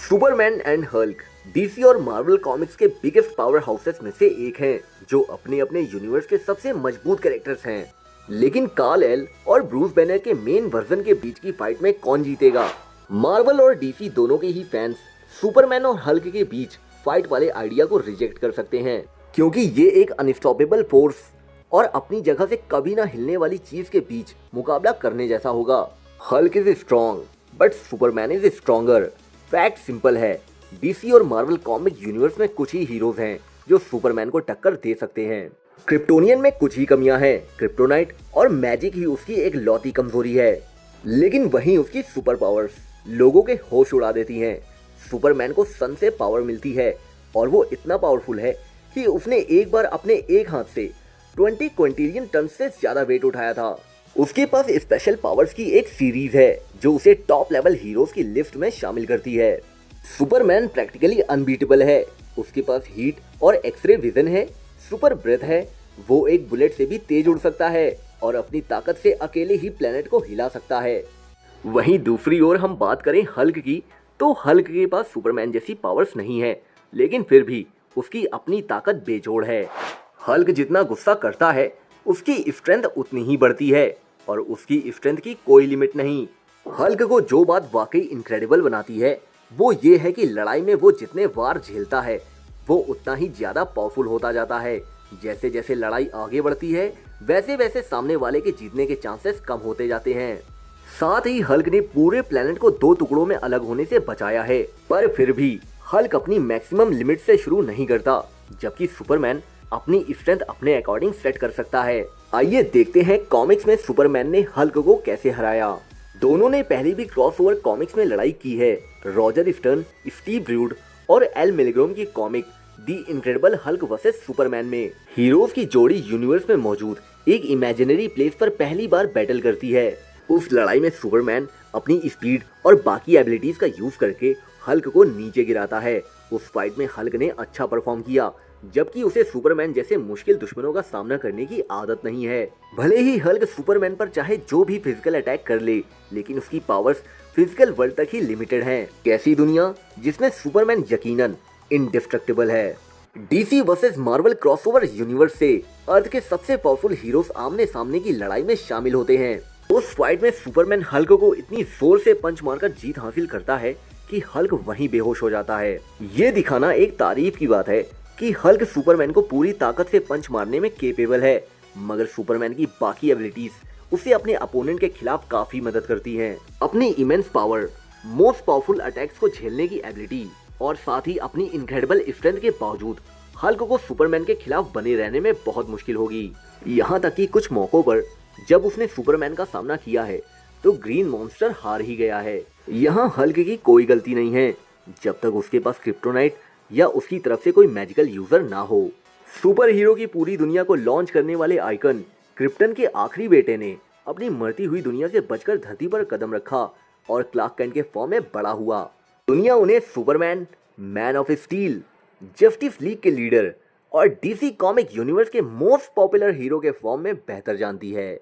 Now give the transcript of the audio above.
Superman and Hulk DC और Marvel comics के biggest power houses में से एक हैं, जो अपने अपने यूनिवर्स के सबसे मजबूत कैरेक्टर्स हैं। लेकिन कार्ल एल और ब्रूस बैनर के मेन वर्जन के बीच की फाइट में कौन जीतेगा? मार्वल और डीसी दोनों के ही फैंस सुपरमैन और हल्क के बीच फाइट वाले आइडिया को रिजेक्ट कर सकते हैं, क्योंकि ये एक अनस्टॉपेबल फोर्स और अपनी जगह से कभी ना हिलने वाली चीज के बीच मुकाबला करने जैसा होगा। Hulk is strong but Superman is stronger. Fact simple है, डीसी और मार्वल कॉमिक यूनिवर्स में कुछ ही हीरोज हैं जो सुपरमैन को टक्कर दे सकते हैं। क्रिप्टोनियन में कुछ ही कमियां हैं, क्रिप्टोनाइट और मैजिक ही उसकी एक लौती कमजोरी है। लेकिन वहीं उसकी सुपर पावर्स लोगों के होश उड़ा देती हैं। सुपरमैन को सन से पावर मिलती है और वो इतना पावरफुल है कि उसने एक बार अपने एक हाथ से 20 क्विंटिलियन टन से ज्यादा वेट उठाया था। उसके पास स्पेशल पावर्स की एक सीरीज है जो उसे टॉप लेवल हीरोज की लिस्ट में शामिल करती है। सुपरमैन प्रैक्टिकली अनबीटेबल है। उसके पास हीट और एक्सरे विजन है, सुपर ब्रेथ है, वो एक बुलेट से भी तेज उड़ सकता है और अपनी ताकत से अकेले ही प्लेनेट को हिला सकता है। वहीं दूसरी ओर हम बात करें हल्क की, तो हल्क के पास सुपरमैन जैसी पावर्स नहीं है, लेकिन फिर भी उसकी अपनी ताकत बेजोड़ है। हल्क जितना गुस्सा करता है उसकी स्ट्रेंथ उतनी ही बढ़ती है और उसकी स्ट्रेंथ की कोई लिमिट नहीं। हल्क को जो बात वाकई इनक्रेडिबल बनाती है वो ये है कि लड़ाई में वो जितने वार झेलता है वो उतना ही ज्यादा पावरफुल होता जाता है। जैसे जैसे लड़ाई आगे बढ़ती है वैसे वैसे सामने वाले के जीतने के चांसेस कम होते जाते हैं। साथ ही हल्क ने पूरे प्लेनेट को दो टुकड़ों में अलग होने से बचाया है, पर फिर भी हल्क अपनी मैक्सिमम लिमिट से शुरू नहीं करता, जबकि सुपरमैन अपनी स्ट्रेंथ अपने अकॉर्डिंग सेट कर सकता है। आइए देखते हैं कॉमिक्स में सुपरमैन ने हल्क को कैसे हराया। दोनों ने पहले भी क्रॉसओवर कॉमिक्स में लड़ाई की है। रॉजर स्टर्न, स्टीव रूड और एल मिलग्रोम की कॉमिक दी इनक्रेडिबल हल्क वर्सेस सुपरमैन में हीरोज की जोड़ी यूनिवर्स में मौजूद एक इमेजिनरी प्लेस पर पहली बार बैटल करती है। उस लड़ाई में सुपरमैन अपनी स्पीड और बाकी एबिलिटीज का यूज करके हल्क को नीचे गिराता है। उस फाइट में हल्क ने अच्छा परफॉर्म किया, जबकि उसे सुपरमैन जैसे मुश्किल दुश्मनों का सामना करने की आदत नहीं है। भले ही हल्क सुपरमैन पर चाहे जो भी फिजिकल अटैक कर ले, लेकिन उसकी पावर्स फिजिकल वर्ल्ड तक ही लिमिटेड हैं। कैसी दुनिया जिसमें सुपरमैन यकीनन इंडिस्ट्रक्टिबल है। DC versus Marvel crossover universe से अर्थ के सबसे पावरफुल हीरोज आमने सामने की लड़ाई में शामिल होते हैं। उस फाइट में सुपरमैन हल्क को इतनी जोर से पंच मारकर जीत हासिल करता है कि हल्क वहीं बेहोश हो जाता है। ये दिखाना एक तारीफ की बात है कि हल्क सुपरमैन को पूरी ताकत से पंच मारने में केपेबल है, मगर सुपरमैन की बाकी एबिलिटीज उसे अपने अपोनेंट के खिलाफ काफी मदद करती हैं। अपनी immense power, most powerful attacks को झेलने की एबिलिटी और साथ ही अपनी इनक्रेडिबल स्ट्रेंथ के बावजूद हल्क को सुपरमैन के खिलाफ बने रहने में बहुत मुश्किल होगी। यहाँ तक कि कुछ मौकों पर जब उसने सुपरमैन का सामना किया है तो ग्रीन मॉन्स्टर हार ही गया है। यहाँ हल्क की कोई गलती नहीं है जब तक उसके पास क्रिप्टोनाइट या उसकी तरफ से कोई मैजिकल यूजर ना हो। सुपर हीरो की पूरी दुनिया को लॉन्च करने वाले आइकन क्रिप्टन के आखिरी बेटे ने अपनी मरती हुई दुनिया से बचकर धरती पर कदम रखा और क्लार्क कैंट के फॉर्म में बड़ा हुआ। दुनिया उन्हें Superman, man of steel, justice league के लीडर और डीसी कॉमिक यूनिवर्स के मोस्ट पॉपुलर हीरो के फॉर्म में बेहतर जानती है।